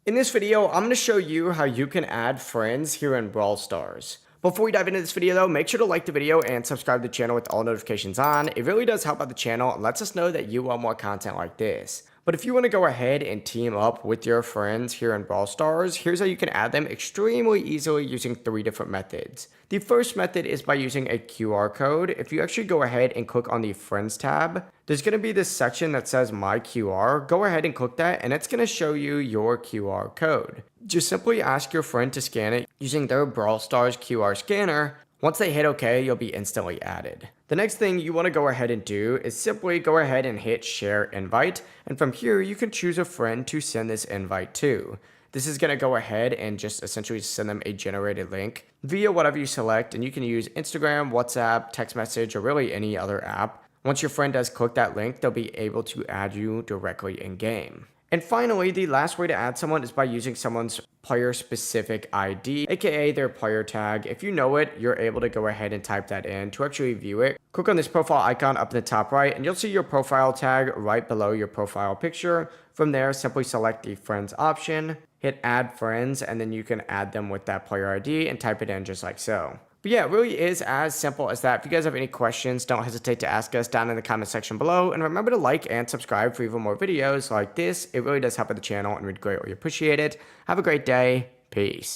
In this video, I'm going to show you how you can add friends here in Brawl Stars. Before we dive into this video though, make sure to like the video and subscribe to the channel with all notifications on. It really does help out the channel and lets us know that you want more content like this. But if you want to go ahead and team up with your friends here in Brawl Stars, here's how you can add them extremely easily using 3 different methods. The first method is by using a QR code. If you actually go ahead and click on the Friends tab, there's going to be this section that says My QR. Go ahead and click that and it's going to show you your QR code. Just simply ask your friend to scan it using their Brawl Stars QR scanner. Once they hit OK, you'll be instantly added. The next thing you want to go ahead and do is simply go ahead and hit Share Invite, and from here you can choose a friend to send this invite to. This is going to go ahead and just essentially send them a generated link via whatever you select, and you can use Instagram, WhatsApp, text message, or really any other app. Once your friend does click that link, they'll be able to add you directly in game. And finally, the last way to add someone is by using someone's player-specific ID, aka their player tag. If you know it, you're able to go ahead and type that in to actually view it. Click on this profile icon up in the top right, and you'll see your profile tag right below your profile picture. From there, simply select the Friends option, hit Add Friends, and then you can add them with that player ID and type it in just like so. But yeah, it really is as simple as that. If you guys have any questions, don't hesitate to ask us down in the comment section below. And remember to like and subscribe for even more videos like this. It really does help out the channel and we'd greatly appreciate it. Have a great day. Peace.